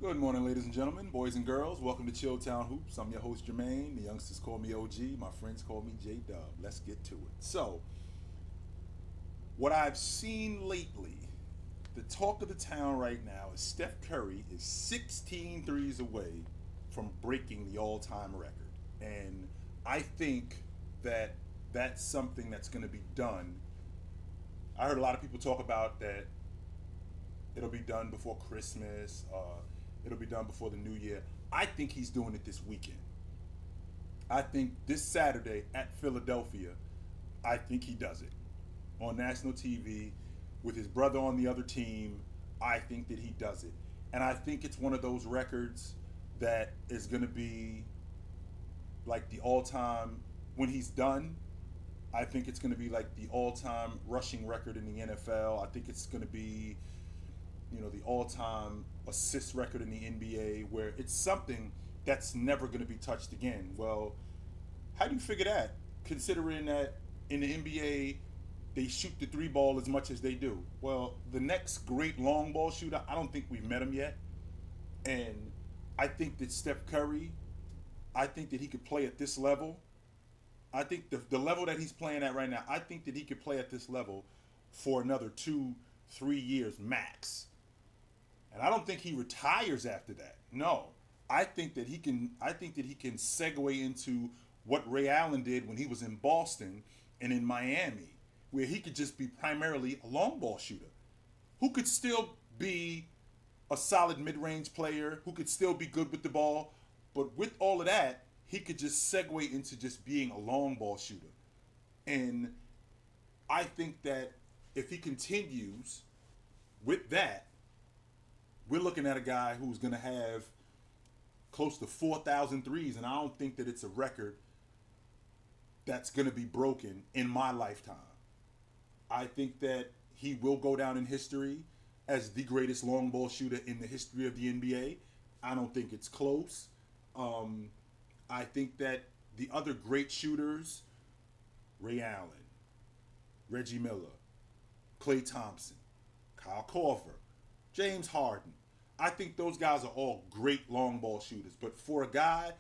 Good morning, ladies and gentlemen, boys and girls. Welcome to Chilltown Hoops. I'm your host, Jermaine. The youngsters call me OG. My friends call me J Dub. Let's get to it. So, what I've seen lately, the talk of the town right now is Steph Curry is 16 threes away from breaking the all time record. And I think that that's something that's going to be done. I heard a lot of people talk about that it'll be done before Christmas. It'll be done before the new year. I think he's doing it this weekend. I think this Saturday at Philadelphia, I think he does it on national TV with his brother on the other team. I think that he does it. And I think it's one of those records that is going to be like the all time, when he's done, I think it's going to be like the all time rushing record in the NFL. I think it's going to be, the all time assist record in the NBA, where it's something that's never going to be touched again. Well, how do you figure that? Considering that in the NBA, they shoot the three ball as much as they do. Well, the next great long ball shooter, I don't think we've met him yet. And I think that Steph Curry, I think that he could play at this level. I think the level that he's playing at right now, I think that he could play at this level for another 2, 3 years max. And I don't think he retires after that. No. I think that he can segue into what Ray Allen did when he was in Boston and in Miami, where he could just be primarily a long ball shooter who could still be a solid mid-range player, who could still be good with the ball, but with all of that, he could just segue into just being a long ball shooter. And I think that if he continues with that, we're looking at a guy who's going to have close to 4,000 threes, and I don't think that it's a record that's going to be broken in my lifetime. I think that he will go down in history as the greatest long ball shooter in the history of the NBA. I don't think it's close. Um, I think that the other great shooters, Ray Allen, Reggie Miller, Klay Thompson, Kyle Korver, James Harden, I think those guys are all great long ball shooters. But for a guy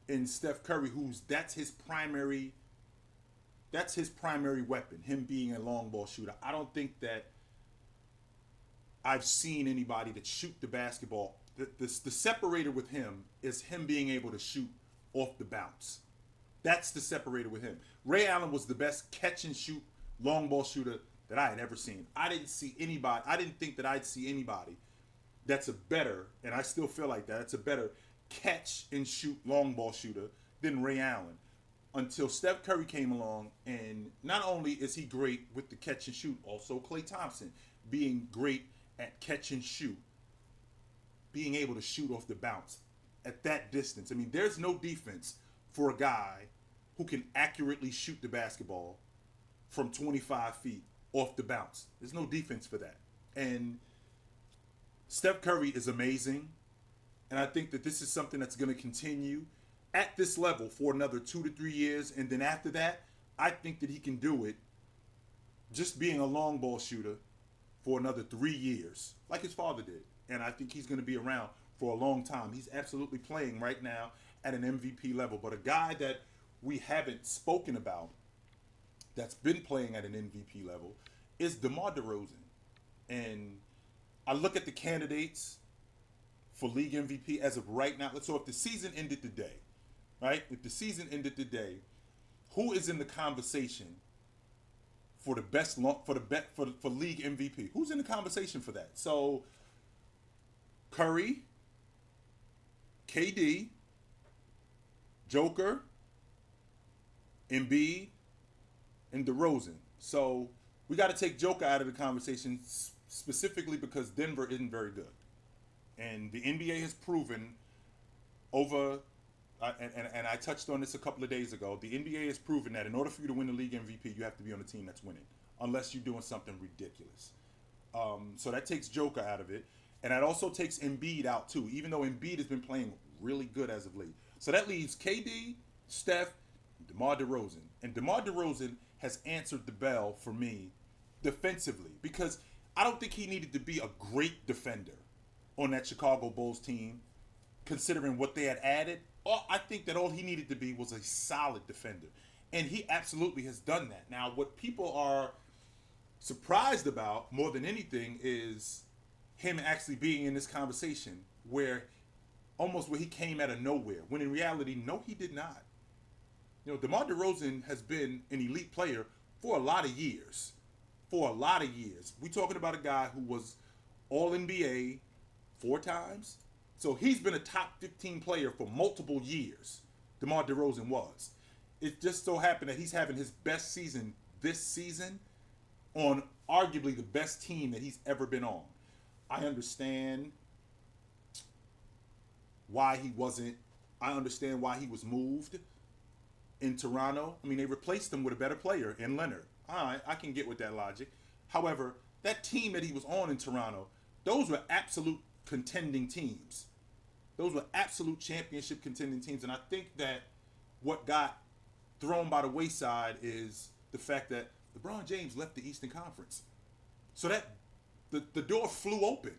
in Steph Curry, who's that's his primary weapon, him being a long ball shooter. I don't think that I've seen anybody that shoot the basketball. The separator with him is him being able to shoot off the bounce. That's the separator with him. Ray Allen was the best catch and shoot long ball shooter that I had ever seen. I didn't see anybody. I didn't think that I'd see anybody that's a better, and I still feel like that, it's a better catch and shoot long ball shooter than Ray Allen. Until Steph Curry came along, and not only is he great with the catch and shoot, also Klay Thompson being great at catch and shoot, being able to shoot off the bounce at that distance. I mean, there's no defense for a guy who can accurately shoot the basketball from 25 feet off the bounce. There's no defense for that. And Steph Curry is amazing. And I think that this is something that's going to continue at this level for another 2 to 3 years. And then after that, I think that he can do it just being a long ball shooter for another 3 years, like his father did. And I think he's going to be around for a long time. He's absolutely playing right now at an MVP level. But a guy that we haven't spoken about that's been playing at an MVP level is DeMar DeRozan. And I look at the candidates for league MVP as of right now. So if the season ended today, right? If the season ended today, who is in the conversation for the best for league MVP? Who's in the conversation for that? So Curry, KD, Joker, Embiid, and DeRozan. So we got to take Joker out of the conversation specifically because Denver isn't very good, and the NBA has proven over. And I touched on this a couple of days ago. The NBA has proven that in order for you to win the league MVP, you have to be on a team that's winning, unless you're doing something ridiculous. So that takes Joker out of it, and that also takes Embiid out too. Even though Embiid has been playing really good as of late, so that leaves KD, Steph, DeMar DeRozan, and DeMar DeRozan has answered the bell for me defensively because I don't think he needed to be a great defender. on that Chicago Bulls team, considering what they had added. I think that all he needed to be was a solid defender. And he absolutely has done that. Now, what people are surprised about more than anything is him actually being in this conversation where almost where he came out of nowhere. When in reality, no, he did not. You know, DeMar DeRozan has been an elite player for a lot of years. For a lot of years. We're talking about a guy who was All NBA 4 times. So he's been a top 15 player for multiple years. DeMar DeRozan was. It just so happened that he's having his best season this season on arguably the best team that he's ever been on. I understand why he wasn't. I understand why he was moved in Toronto. I mean, they replaced him with a better player in Leonard. All right, I can get with that logic. However, that team that he was on in Toronto, those were absolute contending teams. Those were absolute championship contending teams. And I think that what got thrown by the wayside is the fact that LeBron James left the Eastern Conference. So that the door flew open.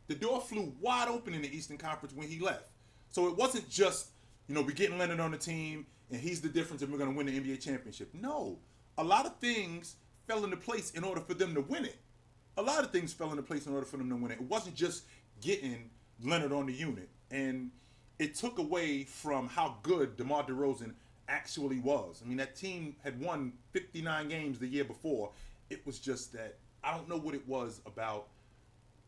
The door flew wide open in the Eastern Conference when he left. So it wasn't just, we're getting Leonard on the team and he's the difference and we're going to win the NBA championship. No. A lot of things fell into place in order for them to win it. A lot of things fell into place in order for them to win it. It wasn't just getting Leonard on the unit. And it took away from how good DeMar DeRozan actually was. I mean, that team had won 59 games the year before. It was just that I don't know what it was about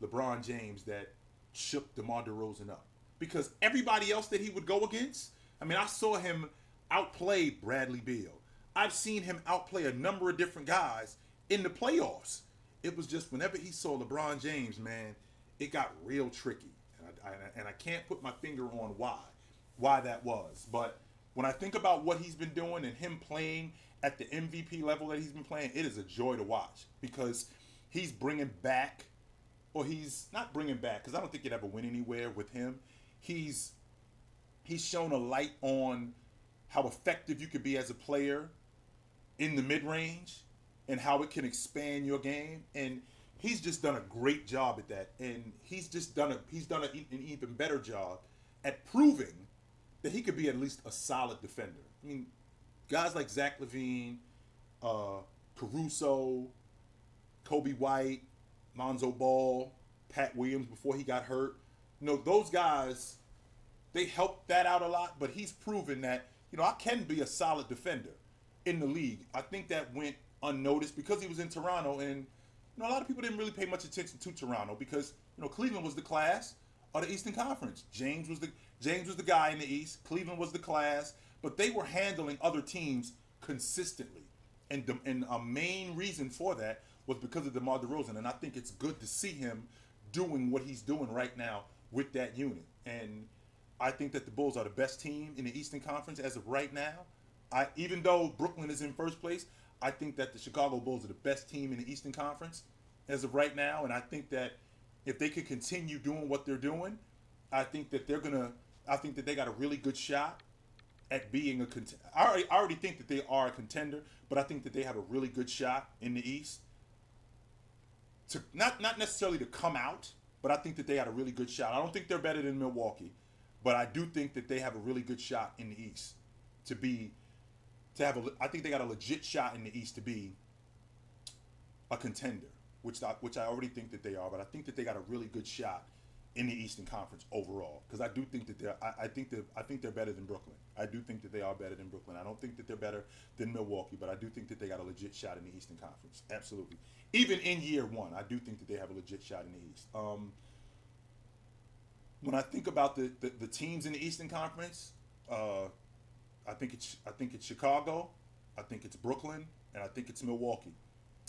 LeBron James that shook DeMar DeRozan up. Because everybody else that he would go against, I mean, I saw him outplay Bradley Beal. I've seen him outplay a number of different guys in the playoffs. It was just whenever he saw LeBron James, man, it got real tricky. And I can't put my finger on why that was. But when I think about what he's been doing and him playing at the MVP level that he's been playing, it is a joy to watch because he's bringing back, or he's not bringing back, because I don't think you'd ever win anywhere with him. He's shown a light on how effective you could be as a player in the mid-range and how it can expand your game. And he's just done a great job at that. And he's done an even better job at proving that he could be at least a solid defender. I mean, guys like Zach LaVine, Caruso, Kobe White, Lonzo Ball, Pat Williams before he got hurt. Those guys, they helped that out a lot, but he's proven that, I can be a solid defender in the league. I think that went unnoticed because he was in Toronto, and a lot of people didn't really pay much attention to Toronto because, Cleveland was the class of the Eastern Conference. James was the guy in the East. Cleveland was the class, but they were handling other teams consistently. And a main reason for that was because of DeMar DeRozan, and I think it's good to see him doing what he's doing right now with that unit. And I think that the Bulls are the best team in the Eastern Conference as of right now. Even though Brooklyn is in first place, I think that the Chicago Bulls are the best team in the Eastern Conference as of right now. And I think that if they could continue doing what they're doing, I think that they got a really good shot at being a contender. I already think that they are a contender, but I think that they have a really good shot in the East to not necessarily to come out, but I think that they got a really good shot. I don't think they're better than Milwaukee, but I do think that they have a really good shot in the East I think they got a legit shot in the East to be a contender, which I already think that they are, but I think that they got a really good shot in the Eastern Conference overall because I do think that I think they're better than Brooklyn. I do think that they are better than Brooklyn. I don't think that they're better than Milwaukee, but I do think that they got a legit shot in the Eastern Conference. Absolutely. Even in year one, I do think that they have a legit shot in the East. When I think about the teams in the Eastern Conference, I think it's Chicago, I think it's Brooklyn, and I think it's Milwaukee.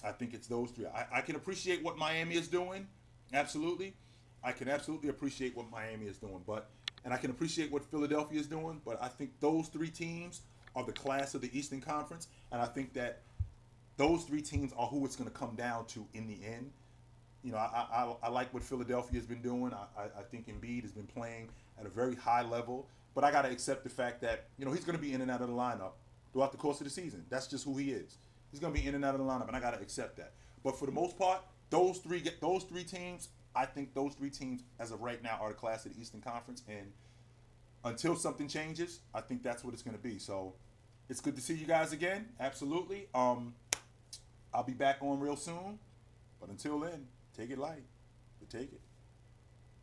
I think it's those three. I can appreciate what Miami is doing, absolutely. I can absolutely appreciate what Miami is doing, and I can appreciate what Philadelphia is doing, but I think those three teams are the class of the Eastern Conference, and I think that those three teams are who it's going to come down to in the end. I like what Philadelphia has been doing. I think Embiid has been playing at a very high level, but I got to accept the fact that, he's going to be in and out of the lineup throughout the course of the season. That's just who he is. He's going to be in and out of the lineup, and I got to accept that. But for the most part, those three teams, I think those three teams, as of right now, are the class of the Eastern Conference. And until something changes, I think that's what it's going to be. So it's good to see you guys again. Absolutely. I'll be back on real soon. But until then, take it light, but take it.